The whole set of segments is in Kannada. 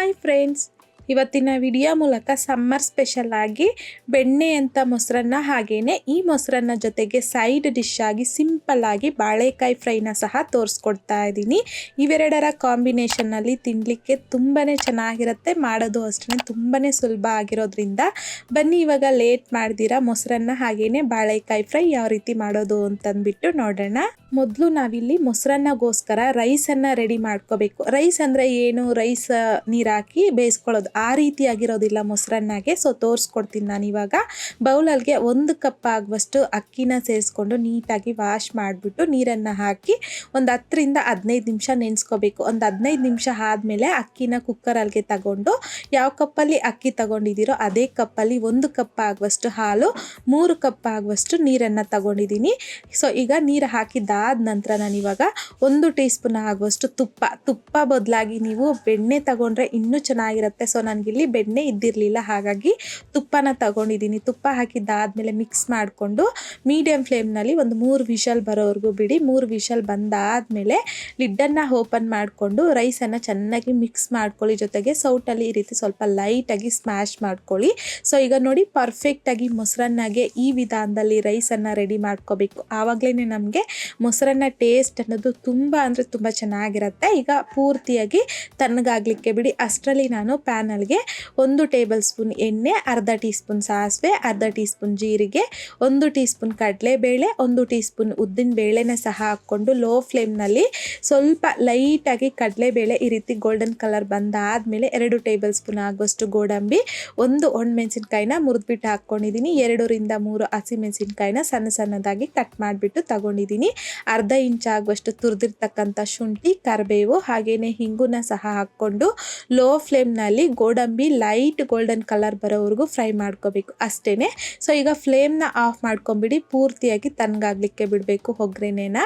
ಹಾಯ್ ಫ್ರೆಂಡ್ಸ್, ಇವತ್ತಿನ ವಿಡಿಯೋ ಮೂಲಕ ಸಮ್ಮರ್ ಸ್ಪೆಷಲ್ ಆಗಿ ಬೆಣ್ಣೆ ಅಂತ ಮೊಸರನ್ನ ಹಾಗೇನೆ ಈ ಮೊಸರನ್ನ ಜೊತೆಗೆ ಸೈಡ್ ಡಿಶ್ ಆಗಿ ಸಿಂಪಲ್ ಆಗಿ ಬಾಳೆಕಾಯಿ ಫ್ರೈನ ಸಹ ತೋರಿಸ್ಕೊಡ್ತಾ ಇದ್ದೀನಿ. ಇವೆರಡರ ಕಾಂಬಿನೇಷನ್ನಲ್ಲಿ ತಿನ್ನಲಿಕ್ಕೆ ತುಂಬಾ ಚೆನ್ನಾಗಿರುತ್ತೆ, ಮಾಡೋದು ಅಷ್ಟೇ ತುಂಬಾ ಸುಲಭ ಆಗಿರೋದ್ರಿಂದ ಬನ್ನಿ ಇವಾಗ ಲೇಟ್ ಮಾಡ್ದಿರಾ ಮೊಸರನ್ನ ಹಾಗೇನೆ ಬಾಳೆಕಾಯಿ ಫ್ರೈ ಯಾವ ರೀತಿ ಮಾಡೋದು ಅಂತಂದ್ಬಿಟ್ಟು ನೋಡೋಣ. ಮೊದಲು ನಾವಿಲ್ಲಿ ಮೊಸರನ್ನಗೋಸ್ಕರ ರೈಸನ್ನು ರೆಡಿ ಮಾಡ್ಕೋಬೇಕು. ರೈಸ್ ಅಂದರೆ ಏನು, ರೈಸ್ ನೀರು ಹಾಕಿ ಬೇಯಿಸ್ಕೊಳ್ಳೋದು ಆ ರೀತಿ ಆಗಿರೋದಿಲ್ಲ ಮೊಸರನ್ನಾಗೆ. ಸೊ ತೋರಿಸ್ಕೊಡ್ತೀನಿ ನಾನು ಇವಾಗ. ಬೌಲಲ್ಗೆ 1 ಕಪ್ ಆಗುವಷ್ಟು ಅಕ್ಕಿನ ಸೇರಿಸ್ಕೊಂಡು ನೀಟಾಗಿ ವಾಶ್ ಮಾಡಿಬಿಟ್ಟು ನೀರನ್ನು ಹಾಕಿ ಒಂದು 10ರಿಂದ 15 ನಿಮಿಷ ನೆನೆಸ್ಕೋಬೇಕು. ಒಂದು 15 ನಿಮಿಷ ಆದಮೇಲೆ ಅಕ್ಕಿನ ಕುಕ್ಕರಲ್ಲಿಗೆ ತಗೊಂಡು ಯಾವ ಕಪ್ಪಲ್ಲಿ ಅಕ್ಕಿ ತಗೊಂಡಿದ್ದೀರೋ ಅದೇ ಕಪ್ಪಲ್ಲಿ 1 ಕಪ್ ಆಗುವಷ್ಟು ಹಾಲು, 3 ಕಪ್ ಆಗುವಷ್ಟು ನೀರನ್ನು ತಗೊಂಡಿದ್ದೀನಿ. ಸೊ ಈಗ ನೀರು ಹಾಕಿದ್ದಾದ ನಂತರ ನಾನಿವಾಗ 1 ಟೀ ಸ್ಪೂನ್ ಆಗುವಷ್ಟು ತುಪ್ಪ ಬದಲಾಗಿ ನೀವು ಬೆಣ್ಣೆ ತಗೊಂಡ್ರೆ ಇನ್ನೂ ಚೆನ್ನಾಗಿರುತ್ತೆ. ಸೊ ನನಗಿಲ್ಲಿ ಬೆಣ್ಣೆ ಇದ್ದಿರಲಿಲ್ಲ, ಹಾಗಾಗಿ ತುಪ್ಪನ ತಗೊಂಡಿದ್ದೀನಿ. ತುಪ್ಪ ಹಾಕಿದ್ದಾದಮೇಲೆ ಮಿಕ್ಸ್ ಮಾಡಿಕೊಂಡು ಮೀಡಿಯಮ್ ಫ್ಲೇಮ್ನಲ್ಲಿ ಒಂದು 3 ವಿಷಲ್ ಬರೋವರೆಗೂ ಬಿಡಿ. 3 ವಿಷಲ್ ಬಂದಾದಮೇಲೆ ಲಿಡ್ಡನ್ನು ಓಪನ್ ಮಾಡಿಕೊಂಡು ರೈಸನ್ನು ಚೆನ್ನಾಗಿ ಮಿಕ್ಸ್ ಮಾಡ್ಕೊಳ್ಳಿ. ಜೊತೆಗೆ ಸೌಟಲ್ಲಿ ಈ ರೀತಿ ಸ್ವಲ್ಪ ಲೈಟಾಗಿ ಸ್ಮ್ಯಾಶ್ ಮಾಡ್ಕೊಳ್ಳಿ. ಸೊ ಈಗ ನೋಡಿ ಪರ್ಫೆಕ್ಟಾಗಿ ಮೊಸರನ್ನಾಗೆ ಈ ವಿಧಾನದಲ್ಲಿ ರೈಸನ್ನು ರೆಡಿ ಮಾಡ್ಕೋಬೇಕು. ಆವಾಗಲೇ ನಮಗೆ ಮೊಸರನ್ನ ಟೇಸ್ಟ್ ಅನ್ನೋದು ತುಂಬ ಅಂದರೆ ತುಂಬ ಚೆನ್ನಾಗಿರುತ್ತೆ. ಈಗ ಪೂರ್ತಿಯಾಗಿ ತಣ್ಣಗಾಗಲಿಕ್ಕೆ ಬಿಡಿ. ಅಷ್ಟರಲ್ಲಿ ನಾನು ಪ್ಯಾನಲ್ಗೆ 1 ಟೇಬಲ್ ಸ್ಪೂನ್ ಎಣ್ಣೆ, ಅರ್ಧ ಟೀ ಸ್ಪೂನ್ ಸಾಸಿವೆ, ಅರ್ಧ ಟೀ ಸ್ಪೂನ್ ಜೀರಿಗೆ, 1 ಟೀ ಸ್ಪೂನ್ ಕಡಲೆಬೇಳೆ, 1 ಟೀ ಸ್ಪೂನ್ ಉದ್ದಿನ ಬೇಳೆನ ಸಹ ಹಾಕ್ಕೊಂಡು ಲೋ ಫ್ಲೇಮ್ನಲ್ಲಿ ಸ್ವಲ್ಪ ಲೈಟಾಗಿ ಕಡಲೆಬೇಳೆ ಈ ರೀತಿ ಗೋಲ್ಡನ್ ಕಲರ್ ಬಂದಾದಮೇಲೆ 2 ಟೇಬಲ್ ಸ್ಪೂನ್ ಆಗುವಷ್ಟು ಗೋಡಂಬಿ, 1 ಒಣಮೆಣಸಿನ್ಕಾಯಿನ ಮುರಿದ್ಬಿಟ್ಟು ಹಾಕ್ಕೊಂಡಿದ್ದೀನಿ, 2ರಿಂದ 3 ಹಸಿಮೆಣಸಿನ್ಕಾಯಿನ ಸಣ್ಣದಾಗಿ ಕಟ್ ಮಾಡಿಬಿಟ್ಟು ತಗೊಂಡಿದ್ದೀನಿ, ಅರ್ಧ ಇಂಚ್ ಆಗುವಷ್ಟು ತುರಿದಿರ್ತಕ್ಕಂಥ ಶುಂಠಿ, ಕರಿಬೇವು ಹಾಗೇನೆ ಹಿಂಗುನ ಸಹ ಹಾಕ್ಕೊಂಡು ಲೋ ಫ್ಲೇಮ್ನಲ್ಲಿ ಗೋಡಂಬಿ ಲೈಟ್ ಗೋಲ್ಡನ್ ಕಲರ್ ಬರೋವರೆಗೂ ಫ್ರೈ ಮಾಡ್ಕೋಬೇಕು ಅಷ್ಟೇನೆ. ಸೊ ಈಗ ಫ್ಲೇಮ್ನ ಆಫ್ ಮಾಡ್ಕೊಂಬಿಡಿ, ಪೂರ್ತಿಯಾಗಿ ತಣ್ಣಗಾಗಲಿಕ್ಕೆ ಬಿಡಬೇಕು ಒಗ್ಗರಣೆನ.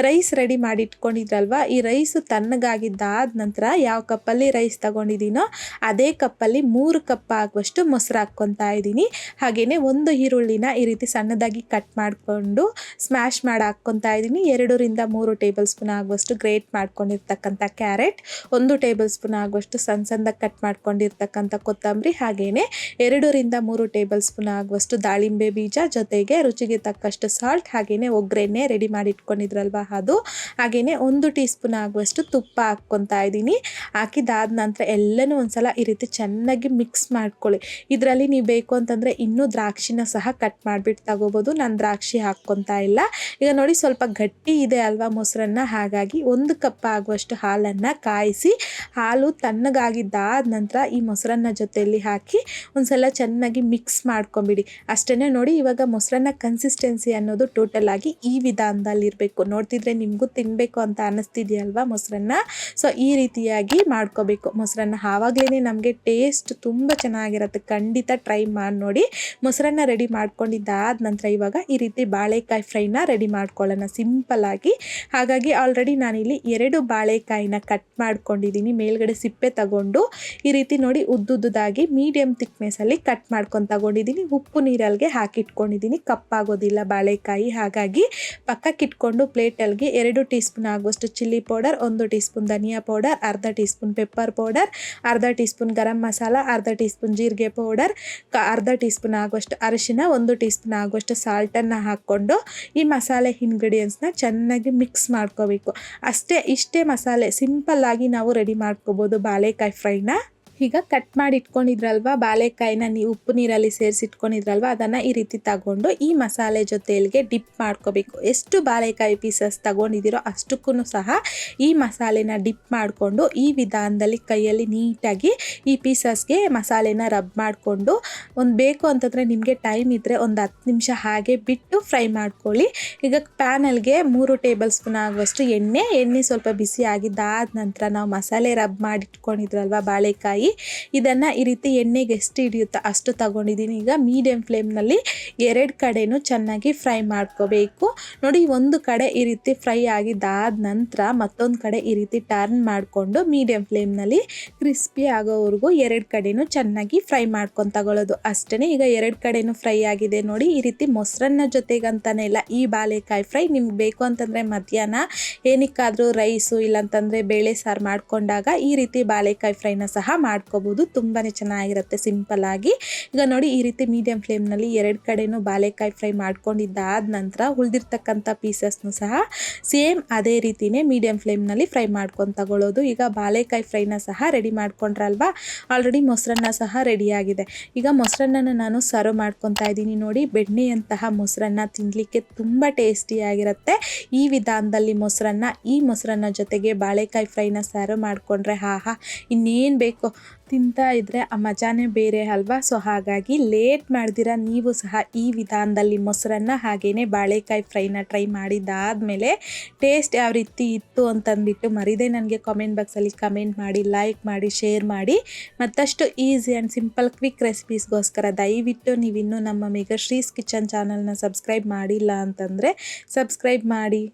ರೈಸ್ ರೆಡಿ ಮಾಡಿ ಇಟ್ಕೊಂಡಿದ್ರಲ್ವ, ಈ ರೈಸು ತಣ್ಣಗಾಗಿದ್ದಾದ ನಂತರ ಯಾವ ಕಪ್ಪಲ್ಲಿ ರೈಸ್ ತಗೊಂಡಿದ್ದೀನೋ ಅದೇ ಕಪ್ಪಲ್ಲಿ 3 ಕಪ್ ಆಗುವಷ್ಟು ಮೊಸರು ಹಾಕ್ಕೊತಾ ಇದ್ದೀನಿ. ಹಾಗೆಯೇ 1 ಈರುಳ್ಳಿನ ಈ ರೀತಿ ಸಣ್ಣದಾಗಿ ಕಟ್ ಮಾಡಿಕೊಂಡು ಸ್ಮ್ಯಾಶ್ ಮಾಡಿ ಹಾಕ್ಕೊತಾ ಇದ್ದೀನಿ. 2ರಿಂದ 3 ಟೇಬಲ್ ಸ್ಪೂನ್ ಆಗುವಷ್ಟು ಗ್ರೇಟ್ ಮಾಡ್ಕೊಂಡಿರ್ತಕ್ಕಂಥ ಕ್ಯಾರೆಟ್, 1 ಟೇಬಲ್ ಸ್ಪೂನ್ ಆಗುವಷ್ಟು ಸಣ್ಣದಾಗಿ ಕಟ್ ಮಾಡ್ಕೊಂಡಿರ್ತಕ್ಕಂಥ ಕೊತ್ತಂಬರಿ, ಹಾಗೆಯೇ 2ರಿಂದ 3 ಟೇಬಲ್ ಸ್ಪೂನ್ ಆಗುವಷ್ಟು ದಾಳಿಂಬೆ ಬೀಜ, ಜೊತೆಗೆ ರುಚಿಗೆ ತಕ್ಕಷ್ಟು ಸಾಲ್ಟ್, ಹಾಗೆಯೇ ಒಗ್ಗರಣೆ ರೆಡಿ ಮಾಡಿ ಇಟ್ಕೊಂಡಿದ್ರಲ್ವ ಅದು, ಹಾಗೆಯೇ 1 ಟೀ ಸ್ಪೂನ್ ಆಗುವಷ್ಟು ತುಪ್ಪ ಹಾಕ್ಕೊತಾ ಇದ್ದೀನಿ. ಹಾಕಿದಾದ ನಂತರ ಎಲ್ಲನೂ ಒಂದ್ಸಲ ಈ ರೀತಿ ಚೆನ್ನಾಗಿ ಮಿಕ್ಸ್ ಮಾಡ್ಕೊಳ್ಳಿ. ಇದರಲ್ಲಿ ನೀವು ಬೇಕು ಅಂತಂದರೆ ಇನ್ನೂ ದ್ರಾಕ್ಷಿನ ಸಹ ಕಟ್ ಮಾಡಿಬಿಟ್ಟು ತಗೋಬೋದು. ನಾನು ದ್ರಾಕ್ಷಿ ಹಾಕ್ಕೊತಾ ಇಲ್ಲ. ಈಗ ನೋಡಿ ಸ್ವಲ್ಪ ಗಟ್ಟಿ ಇದೆ ಅಲ್ವಾ ಮೊಸರನ್ನ, ಹಾಗಾಗಿ 1 ಕಪ್ ಆಗುವಷ್ಟು ಹಾಲನ್ನು ಕಾಯಿಸಿ ಹಾಲು ತಣ್ಣಗಾಗಿದ್ದಾದ ನಂತರ ಈ ಮೊಸರನ್ನ ಜೊತೆಯಲ್ಲಿ ಹಾಕಿ ಒಂದ್ಸಲ ಚೆನ್ನಾಗಿ ಮಿಕ್ಸ್ ಮಾಡ್ಕೊಂಬಿಡಿ ಅಷ್ಟೇ. ನೋಡಿ ಇವಾಗ ಮೊಸರನ್ನ ಕನ್ಸಿಸ್ಟೆನ್ಸಿ ಅನ್ನೋದು ಟೋಟಲ್ ಆಗಿ ಈ ವಿಧಾನದಲ್ಲಿ ಇರಬೇಕು. ನೋಡ್ತಿದ್ರೆ ನಿಮಗೂ ತಿನ್ನಬೇಕು ಅಂತ ಅನ್ನಿಸ್ತಿದೆಯಲ್ವಾ ಮೊಸರನ್ನ. ಸೊ ಈ ರೀತಿಯಾಗಿ ಮಾಡ್ಕೋಬೇಕು ಮೊಸರನ್ನ, ಆವಾಗಲೇ ನಮಗೆ ಟೇಸ್ಟ್ ತುಂಬ ಚೆನ್ನಾಗಿರುತ್ತೆ. ಖಂಡಿತ ಟ್ರೈ ಮಾಡಿ ನೋಡಿ. ಮೊಸರನ್ನ ರೆಡಿ ಮಾಡ್ಕೊಂಡಿದ್ದಾದ ನಂತರ ಇವಾಗ ಈ ರೀತಿ ಬಾಳೆಕಾಯಿ ಫ್ರೈನ ರೆಡಿ ಮಾಡ್ಕೊಳ್ಳೋಣ ಸಿಂಪಲ್ ಆಗಿ. ಹಾಗಾಗಿ ಆಲ್ರೆಡಿ ನಾನಿಲ್ಲಿ 2 ಬಾಳೆಕಾಯಿನ ಕಟ್ ಮಾಡ್ಕೊಂಡಿದ್ದೀನಿ. ಮೇಲ್ಗಡೆ ಸಿಪ್ಪೆ ತಗೊಂಡು ಈ ರೀತಿ ನೋಡಿ ಉದ್ದುದ್ದಾಗಿ ಮೀಡಿಯಮ್ ಥಿಕ್ನೆಸ್ಸಲ್ಲಿ ಕಟ್ ಮಾಡ್ಕೊಂಡು ತಗೊಂಡಿದ್ದೀನಿ. ಉಪ್ಪು ನೀರಲ್ಲಿಗೆ ಹಾಕಿಟ್ಕೊಂಡಿದ್ದೀನಿ, ಕಪ್ಪಾಗೋದಿಲ್ಲ ಬಾಳೆಕಾಯಿ. ಹಾಗಾಗಿ ಪಕ್ಕಕ್ಕಿಟ್ಕೊಂಡು ಪ್ಲೇಟಲ್ಲಿಗೆ 2 ಟೀ ಸ್ಪೂನ್ ಆಗುವಷ್ಟು ಚಿಲ್ಲಿ ಪೌಡರ್, 1 ಟೀ ಸ್ಪೂನ್ ಧನಿಯಾ ಪೌಡರ್, ಅರ್ಧ ಟೀ ಸ್ಪೂನ್ ಪೆಪ್ಪರ್ ಪೌಡರ್, ಅರ್ಧ ಟೀ ಸ್ಪೂನ್ ಗರಂ ಮಸಾಲ, ಅರ್ಧ ಟೀ ಸ್ಪೂನ್ ಜೀರಿಗೆ ಪೌಡರ್, ಅರ್ಧ ಟೀ ಸ್ಪೂನ್ ಆಗುವಷ್ಟು ಅರಿಶಿನ, 1 ಟೀ ಸ್ಪೂನ್ ಆಗುವಷ್ಟು ಸಾಲ್ಟನ್ನು ಹಾಕ್ಕೊಂಡು ಈ ಮಸಾಲೆ ಇಂಗ್ರೀಡಿಯೆಂಟ್ಸ್ನ ಚೆನ್ನಾಗಿ ಮಿಕ್ಸ್ ಮಾಡ್ಕೋಬೇಕು ಅಷ್ಟೇ. ಇಷ್ಟೇ ಮಸಾಲೆ ಸಿಂಪಲ್ ಆಗಿ ನಾವು ರೆಡಿ ಮಾಡ್ಕೋಬೋದು ಬಾಳೆಕಾಯಿ ಫ್ರೈನ. ಈಗ ಕಟ್ ಮಾಡಿ ಇಟ್ಕೊಂಡಿದ್ರಲ್ವ ಬಾಳೆಕಾಯಿನ ನೀವು ಉಪ್ಪು ನೀರಲ್ಲಿ ಸೇರಿಸಿಟ್ಕೊಂಡಿದ್ರಲ್ವ, ಅದನ್ನು ಈ ರೀತಿ ತಗೊಂಡು ಈ ಮಸಾಲೆ ಜೊತೆಗೆ ಡಿಪ್ ಮಾಡ್ಕೋಬೇಕು. ಎಷ್ಟು ಬಾಳೆಕಾಯಿ ಪೀಸಸ್ ತಗೊಂಡಿದ್ದೀರೋ ಅಷ್ಟಕ್ಕೂ ಸಹ ಈ ಮಸಾಲೆನ ಡಿಪ್ ಮಾಡಿಕೊಂಡು ಈ ವಿಧಾನದಲ್ಲಿ ಕೈಯಲ್ಲಿ ನೀಟಾಗಿ ಈ ಪೀಸಸ್ಗೆ ಮಸಾಲೆನ ರಬ್ ಮಾಡಿಕೊಂಡು ಬೇಕು ಅಂತಂದರೆ ನಿಮಗೆ ಟೈಮ್ ಇದ್ದರೆ ಒಂದು 10 ನಿಮಿಷ ಹಾಗೆ ಬಿಟ್ಟು ಫ್ರೈ ಮಾಡ್ಕೊಳ್ಳಿ. ಈಗ ಪ್ಯಾನಲ್ಗೆ 3 ಟೇಬಲ್ ಸ್ಪೂನ್ ಆಗುವಷ್ಟು ಎಣ್ಣೆ ಸ್ವಲ್ಪ ಬಿಸಿ ಆಗಿದ್ದಾದ ನಂತರ ನಾವು ಮಸಾಲೆ ರಬ್ ಮಾಡಿ ಇಟ್ಕೊಂಡಿದ್ರಲ್ವ ಬಾಳೆಕಾಯಿ, ಇದನ್ನು ಈ ರೀತಿ ಎಣ್ಣೆಗೆ ಎಷ್ಟು ಹಿಡಿಯುತ್ತೋ ಅಷ್ಟು ತಗೊಂಡಿದ್ದೀನಿ. ಈಗ ಮೀಡಿಯಮ್ ಫ್ಲೇಮ್ನಲ್ಲಿ 2 ಕಡೆನೂ ಚೆನ್ನಾಗಿ ಫ್ರೈ ಮಾಡ್ಕೋಬೇಕು. ನೋಡಿ ಒಂದು ಕಡೆ ಈ ರೀತಿ ಫ್ರೈ ಆಗಿದ್ದಾದ ನಂತರ ಮತ್ತೊಂದು ಕಡೆ ಈ ರೀತಿ ಟರ್ನ್ ಮಾಡಿಕೊಂಡು ಮೀಡಿಯಮ್ ಫ್ಲೇಮ್ನಲ್ಲಿ ಕ್ರಿಸ್ಪಿ ಆಗೋವರೆಗೂ 2 ಕಡೆನೂ ಚೆನ್ನಾಗಿ ಫ್ರೈ ಮಾಡ್ಕೊಂಡು ತಗೊಳ್ಳೋದು ಅಷ್ಟೇ. ಈಗ 2 ಕಡೆನೂ ಫ್ರೈ ಆಗಿದೆ ನೋಡಿ. ಈ ರೀತಿ ಮೊಸರನ್ನ ಜೊತೆಗಂತಾನೆ ಇಲ್ಲ, ಈ ಬಾಳೆಕಾಯಿ ಫ್ರೈ ನಿಮ್ಗೆ ಬೇಕು ಅಂತಂದರೆ ಮಧ್ಯಾಹ್ನ ಏನಕ್ಕಾದರೂ ರೈಸು ಇಲ್ಲಾಂತಂದರೆ ಬೇಳೆ ಸಾರು ಮಾಡ್ಕೊಂಡಾಗ ಈ ರೀತಿ ಬಾಳೆಕಾಯಿ ಫ್ರೈನ ಸಹ ಮಾಡ್ಕೋಬೋದು. ತುಂಬಾ ಚೆನ್ನಾಗಿರುತ್ತೆ ಸಿಂಪಲ್ಲಾಗಿ. ಈಗ ನೋಡಿ ಈ ರೀತಿ ಮೀಡಿಯಮ್ ಫ್ಲೇಮ್ನಲ್ಲಿ 2 ಕಡೆನೂ ಬಾಳೆಕಾಯಿ ಫ್ರೈ ಮಾಡ್ಕೊಂಡಿದ್ದಾದ ನಂತರ ಉಳಿದಿರ್ತಕ್ಕಂಥ ಪೀಸಸ್ನು ಸಹ ಸೇಮ್ ಅದೇ ರೀತಿಯೇ ಮೀಡಿಯಮ್ ಫ್ಲೇಮ್ನಲ್ಲಿ ಫ್ರೈ ಮಾಡ್ಕೊಂಡು ತಗೊಳ್ಳೋದು. ಈಗ ಬಾಳೆಕಾಯಿ ಫ್ರೈನ ಸಹ ರೆಡಿ ಮಾಡ್ಕೊಂಡ್ರಲ್ವಾ, ಆಲ್ರೆಡಿ ಮೊಸರನ್ನ ಸಹ ರೆಡಿಯಾಗಿದೆ. ಈಗ ಮೊಸರನ್ನ ನಾನು ಸರ್ವ್ ಮಾಡ್ಕೊತಾ ಇದ್ದೀನಿ. ನೋಡಿ ಬೆಣ್ಣೆಯಂತಹ ಮೊಸರನ್ನ ತಿನ್ನಲಿಕ್ಕೆ ತುಂಬ ಟೇಸ್ಟಿಯಾಗಿರುತ್ತೆ. ಈ ವಿಧಾನದಲ್ಲಿ ಈ ಮೊಸರನ್ನ ಜೊತೆಗೆ ಬಾಳೆಕಾಯಿ ಫ್ರೈನ ಸರ್ವ್ ಮಾಡಿಕೊಂಡ್ರೆ ಆಹಾ ಇನ್ನೇನು ಬೇಕು, ತಿಂತಾ ಇದ್ದರೆ ಆ ಮಜಾನೇ ಬೇರೆ ಅಲ್ವಾ. ಸೊ ಹಾಗಾಗಿ ಲೇಟ್ ಮಾಡ್ದಿರ ನೀವು ಸಹ ಈ ವಿಧಾನದಲ್ಲಿ ಮೊಸರನ್ನ ಹಾಗೆಯೇ ಬಾಳೆಕಾಯಿ ಫ್ರೈನ ಟ್ರೈ ಮಾಡಿದ್ದಾದಮೇಲೆ ಟೇಸ್ಟ್ ಯಾವ ರೀತಿ ಇತ್ತು ಅಂತಂದ್ಬಿಟ್ಟು ಮರಿದೇ ನನಗೆ ಕಾಮೆಂಟ್ ಬಾಕ್ಸಲ್ಲಿ ಕಮೆಂಟ್ ಮಾಡಿ, ಲೈಕ್ ಮಾಡಿ, ಶೇರ್ ಮಾಡಿ. ಮತ್ತಷ್ಟು ಈಸಿ ಆ್ಯಂಡ್ ಸಿಂಪಲ್ ಕ್ವಿಕ್ ರೆಸಿಪೀಸ್ಗೋಸ್ಕರ ದಯವಿಟ್ಟು ನೀವಿನ್ನೂ ನಮ್ಮ ಮೇಘಶ್ರೀಸ್ ಕಿಚನ್ ಚಾನಲ್ನ ಸಬ್ಸ್ಕ್ರೈಬ್ ಮಾಡಿಲ್ಲ ಅಂತಂದರೆ ಸಬ್ಸ್ಕ್ರೈಬ್ ಮಾಡಿ.